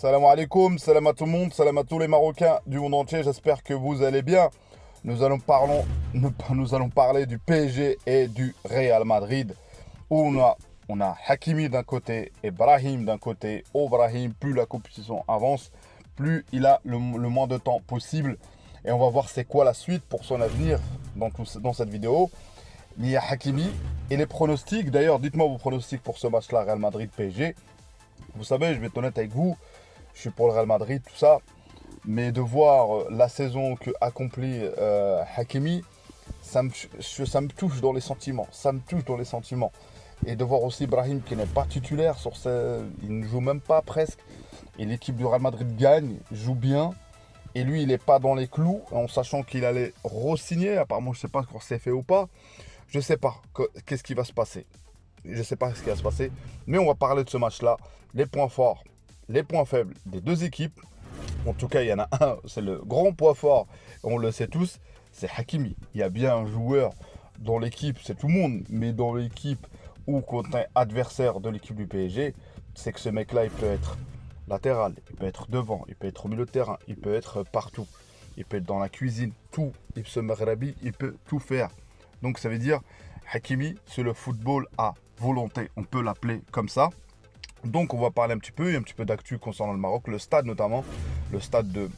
Salam alaikum, salam à tout le monde, salam à tous les Marocains du monde entier, j'espère que vous allez bien. Nous allons parler du PSG et du Real Madrid, où on a Hakimi d'un côté et Brahim d'un côté. Oh Brahim, plus la compétition avance, plus il a le moins de temps possible. Et on va voir c'est quoi la suite pour son avenir dans cette vidéo. Il y a Hakimi et les pronostics. D'ailleurs, dites-moi vos pronostics pour ce match-là, Real Madrid-PSG. Vous savez, je vais être honnête avec vous, je suis pour le Real Madrid, tout ça. Mais de voir la saison que accomplit Hakimi, ça me touche dans les sentiments. Ça me touche dans les sentiments. Et de voir aussi Brahim qui n'est pas titulaire, il ne joue même pas presque. Et l'équipe du Real Madrid gagne, joue bien. Et lui, il n'est pas dans les clous, en sachant qu'il allait re-signer. Apparemment, je ne sais pas quand c'est fait ou pas. Je ne sais pas qu'est-ce qui va se passer. Je ne sais pas ce qui va se passer. Mais on va parler de ce match-là. Les points forts, les points faibles des deux équipes. En tout cas, il y en a un, c'est le grand point fort, on le sait tous, c'est Hakimi. Il y a bien un joueur dans l'équipe, c'est tout le monde, mais dans l'équipe ou contre un adversaire de l'équipe du PSG, c'est que ce mec-là, il peut être latéral, il peut être devant, il peut être au milieu de terrain, il peut être partout. Il peut être dans la cuisine, tout. Il se maghrabi, il peut tout faire. Donc ça veut dire, Hakimi, c'est le football à volonté, on peut l'appeler comme ça. Donc on va parler un petit peu d'actu concernant le Maroc, le stade notamment, le stade de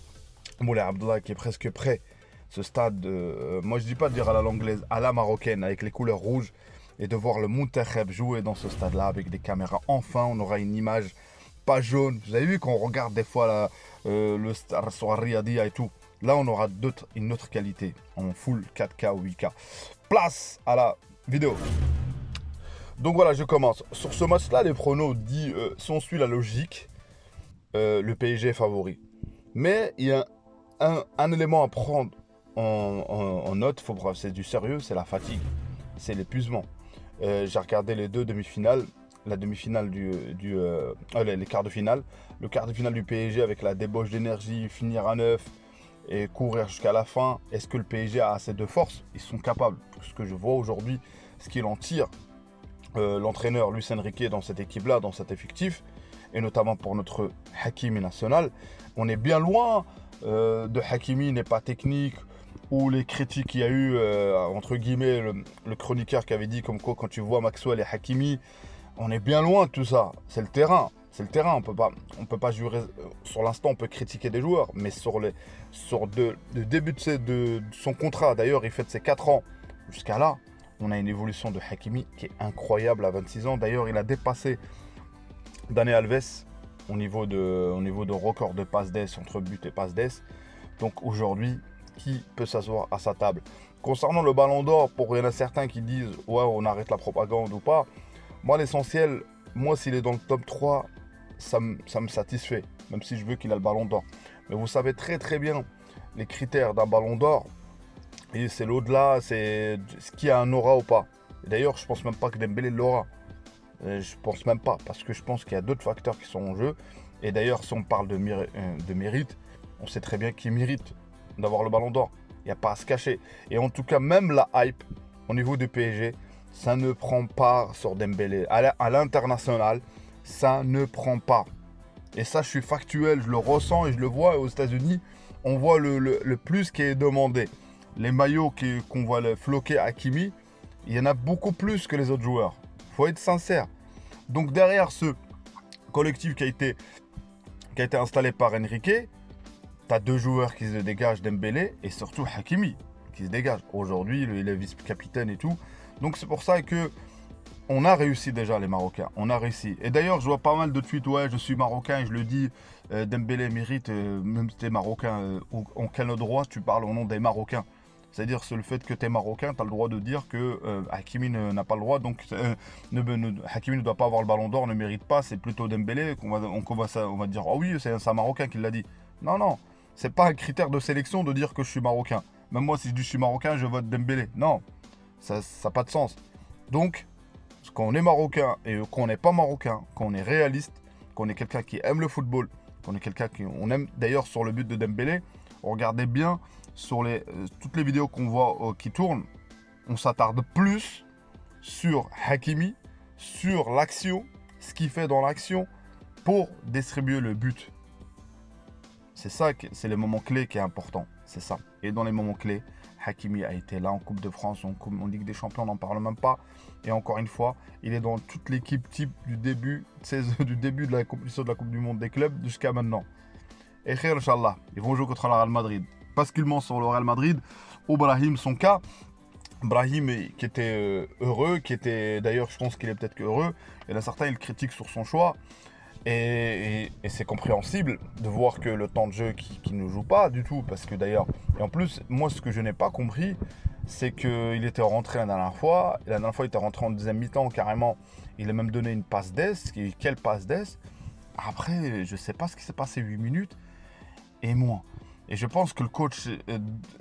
Moulay Abdallah qui est presque prêt. Ce stade, moi je dis pas de dire à la l'anglaise, à la marocaine, avec les couleurs rouges, et de voir le Mountakheb jouer dans ce stade-là avec des caméras. Enfin, on aura une image pas jaune. Vous avez vu qu'on regarde des fois le stade sur Riyadiyya et tout. Là, on aura une autre qualité, en full 4K ou 8K. Place à la vidéo. Donc voilà, je commence. Sur ce match-là, les pronos disent, si on suit la logique, le PSG est favori. Mais il y a un élément à prendre en note, c'est du sérieux, c'est la fatigue, c'est l'épuisement. J'ai regardé les deux demi-finales, la demi-finale les quarts de finale. Le quart de finale du PSG avec la débauche d'énergie, finir à 9 et courir jusqu'à la fin. Est-ce que le PSG a assez de force? Ils sont capables. Ce que je vois aujourd'hui, ce qu'il en tire, l'entraîneur Luis Enrique dans cette équipe-là, dans cet effectif, et notamment pour notre Hakimi national, on est bien loin de Hakimi n'est pas technique, ou les critiques qu'il y a eu, entre guillemets, le chroniqueur qui avait dit comme quoi quand tu vois Maxwell et Hakimi, on est bien loin de tout ça. C'est le terrain. C'est le terrain, on peut pas jurer, sur l'instant on peut critiquer des joueurs, mais sur le début de son contrat, d'ailleurs il fête ses 4 ans, jusqu'à là, on a une évolution de Hakimi qui est incroyable à 26 ans. D'ailleurs, il a dépassé Dani Alves au niveau de record de passes d'ess, entre but et passes d'ess. Donc aujourd'hui, qui peut s'asseoir à sa table? Concernant le ballon d'or, il y en a certains qui disent « Ouais, on arrête la propagande ou pas ». Moi, l'essentiel, s'il est dans le top 3, ça me satisfait, même si je veux qu'il a le ballon d'or. Mais vous savez très très bien les critères d'un ballon d'or. Et c'est l'au-delà, c'est ce qui a un aura ou pas. D'ailleurs, je pense même pas que Dembélé l'aura. Je pense même pas, parce que je pense qu'il y a d'autres facteurs qui sont en jeu. Et d'ailleurs, si on parle de mérite, on sait très bien qu'il mérite d'avoir le ballon d'or. Il n'y a pas à se cacher. Et en tout cas, même la hype au niveau du PSG, ça ne prend pas sur Dembélé. À l'international, ça ne prend pas. Et ça, je suis factuel, je le ressens et je le vois aux États-Unis. On voit le plus qui est demandé. Les maillots qu'on voit floquer à Hakimi, il y en a beaucoup plus que les autres joueurs. Il faut être sincère. Donc derrière ce collectif qui a été installé par Enrique, tu as deux joueurs qui se dégagent, Dembélé et surtout Hakimi qui se dégage. Aujourd'hui, il est vice-capitaine et tout. Donc c'est pour ça que on a réussi déjà les Marocains. On a réussi. Et d'ailleurs, je vois pas mal de tweets, ouais, je suis Marocain et je le dis, Dembélé mérite, même si tu es Marocain, en quel droit tu parles au nom des Marocains? C'est-à-dire, c'est le fait que tu es Marocain, tu as le droit de dire que Hakimi n'a pas le droit, donc Hakimi ne doit pas avoir le ballon d'or, ne mérite pas, c'est plutôt Dembélé qu'on va dire, oh oui, c'est un Marocain qui l'a dit. Non, non, c'est pas un critère de sélection de dire que je suis Marocain. Même moi, si je dis je suis Marocain, je vote Dembélé. Non, ça n'a pas de sens. Donc, quand on est Marocain et qu'on n'est pas Marocain, qu'on est réaliste, qu'on est quelqu'un qui aime le football, qu'on est quelqu'un on aime, d'ailleurs sur le but de Dembélé, regardez bien sur toutes les vidéos qu'on voit qui tournent, on s'attarde plus sur Hakimi, sur l'action, ce qu'il fait dans l'action pour distribuer le but. C'est ça, c'est les moments clés qui est important. C'est ça. Et dans les moments clés, Hakimi a été là en Coupe de France, en Ligue des Champions, on n'en parle même pas. Et encore une fois, il est dans toute l'équipe type du début de la compétition de la Coupe du Monde des clubs jusqu'à maintenant. Et khair, Inch'Allah, ils vont jouer contre le Real Madrid. Basculement sur le Real Madrid, ou Brahim, son cas. Brahim qui était heureux, qui était d'ailleurs, je pense qu'il est peut-être heureux. Il y en a certains, ils critiquent sur son choix. Et c'est compréhensible de voir que le temps de jeu qui ne joue pas du tout. Parce que d'ailleurs, et en plus, moi ce que je n'ai pas compris, c'est qu'il était rentré la dernière fois. Et la dernière fois, il était rentré en deuxième mi-temps carrément. Il a même donné une passe d'ess. Quelle passe d'ess? Après, je ne sais pas ce qui s'est passé 8 minutes et moins. Et je pense que le coach,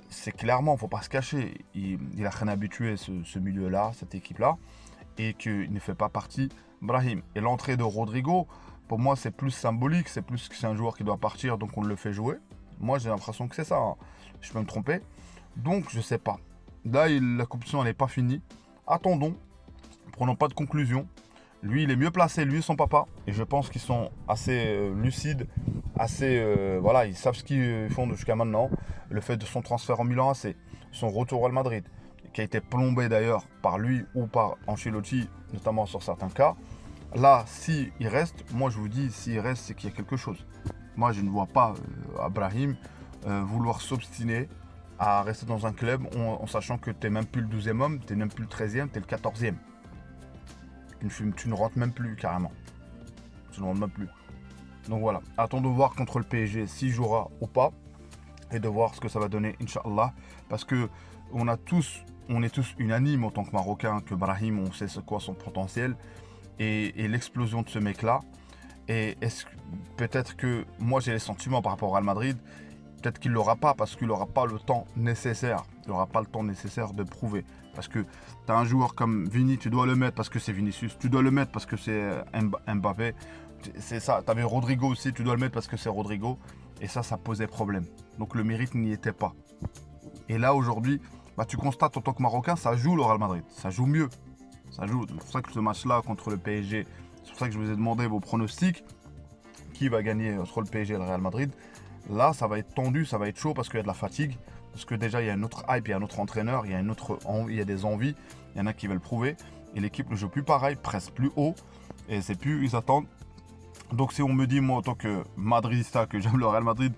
c'est clairement, il ne faut pas se cacher, il a rien habitué ce milieu-là, cette équipe-là, et qu'il ne fait pas partie Brahim. Et l'entrée de Rodrigo, pour moi, c'est plus symbolique, c'est plus que c'est un joueur qui doit partir, donc on le fait jouer. Moi, j'ai l'impression que c'est ça, hein. Je peux me tromper. Donc, je ne sais pas. Là, la compétition, elle n'est pas finie. Attendons, prenons pas de conclusion. Lui, il est mieux placé, lui et son papa. Et je pense qu'ils sont assez lucides, assez... voilà, ils savent ce qu'ils font jusqu'à maintenant. Le fait de son transfert en Milan AC, son retour au Real Madrid, qui a été plombé d'ailleurs par lui ou par Ancelotti, notamment sur certains cas. Là, s'il reste, moi je vous dis, s'il reste, c'est qu'il y a quelque chose. Moi, je ne vois pas Brahim vouloir s'obstiner à rester dans un club en sachant que tu n'es même plus le 12e homme, tu n'es même plus le 13e, tu es le 14e. Tu ne rentres même plus carrément. Tu ne rentres même plus. Donc voilà, attendons de voir contre le PSG s'il jouera ou pas. Et de voir ce que ça va donner, Inch'Allah. Parce que on est tous unanimes en tant que Marocains que Brahim, on sait c'est quoi son potentiel. Et l'explosion de ce mec-là. Et peut-être que moi j'ai les sentiments par rapport au Real Madrid. Peut-être qu'il ne l'aura pas parce qu'il n'aura pas le temps nécessaire. Il n'aura pas le temps nécessaire de prouver. Parce que tu as un joueur comme Vini, tu dois le mettre parce que c'est Vinicius. Tu dois le mettre parce que c'est Mbappé. C'est ça. Tu avais Rodrigo aussi, tu dois le mettre parce que c'est Rodrigo. Et ça posait problème. Donc le mérite n'y était pas. Et là aujourd'hui, tu constates en tant que Marocain, ça joue le Real Madrid. Ça joue mieux. Ça joue. C'est pour ça que ce match-là contre le PSG, c'est pour ça que je vous ai demandé vos pronostics. Qui va gagner entre le PSG et le Real Madrid? Là, ça va être tendu, ça va être chaud parce qu'il y a de la fatigue. Parce que déjà, il y a un autre hype, il y a un autre entraîneur, il y a des envies. Il y en a qui veulent prouver. Et l'équipe ne joue plus pareil, presse plus haut. Et c'est plus, ils attendent. Donc si on me dit, moi, en tant que Madridista, que j'aime le Real Madrid,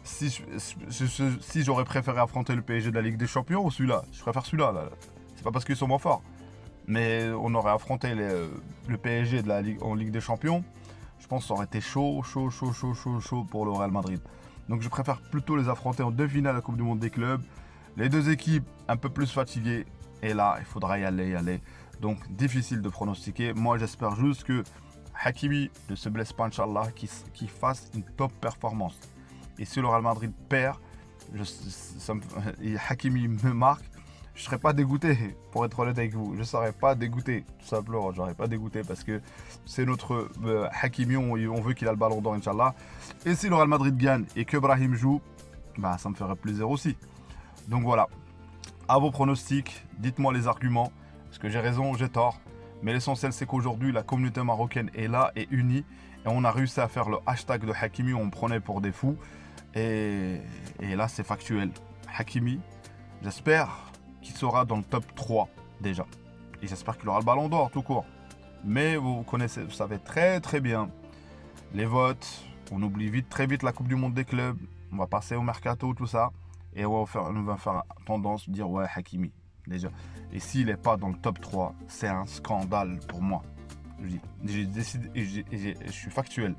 si j'aurais préféré affronter le PSG de la Ligue des Champions ou celui-là, je préfère celui-là. Là. C'est pas parce qu'ils sont moins forts. Mais on aurait affronté le PSG en Ligue des Champions. Je pense que ça aurait été chaud pour le Real Madrid. Donc je préfère plutôt les affronter en demi-finale à la Coupe du Monde des clubs. Les deux équipes un peu plus fatiguées. Et là, il faudra y aller. Donc difficile de pronostiquer. Moi, j'espère juste que Hakimi ne se blesse pas, Inch'Allah, qu'il fasse une top performance. Et si le Real Madrid perd, et Hakimi me marque, je ne serais pas dégoûté, pour être honnête avec vous. Je ne serais pas dégoûté, tout simplement. Je n'aurais pas dégoûté parce que c'est notre Hakimi, on veut qu'il ait le ballon d'or, Inch'Allah. Et si le Real Madrid gagne et que Brahim joue, ça me ferait plaisir aussi. Donc voilà, à vos pronostics, dites-moi les arguments. Est-ce que j'ai raison ou j'ai tort? Mais l'essentiel, c'est qu'aujourd'hui, la communauté marocaine est là, est unie. Et on a réussi à faire le hashtag de Hakimi, on me prenait pour des fous. Et là, c'est factuel. Hakimi, j'espère qu'il sera dans le top 3 déjà. Et j'espère qu'il aura le ballon d'or tout court. Mais vous connaissez, vous savez très très bien les votes. On oublie très vite la Coupe du Monde des clubs. On va passer au mercato, tout ça. Et on va faire tendance à dire ouais, Hakimi. Déjà. Et s'il n'est pas dans le top 3, c'est un scandale pour moi. J'ai décidé, je suis factuel.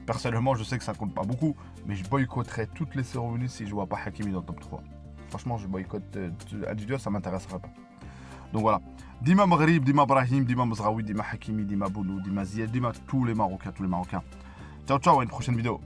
Personnellement, je sais que ça compte pas beaucoup, mais je boycotterai toutes les cérémonies si je vois pas Hakimi dans le top 3. Franchement, je boycotte individuel, ça m'intéresserait pas. Donc voilà. Dima Maghrib, Dima Brahim, Dima Mzraoui, Dima Hakimi, Dima Bounou, Dima Ziyad, Dima tous les Marocains. Ciao, ciao, à une prochaine vidéo.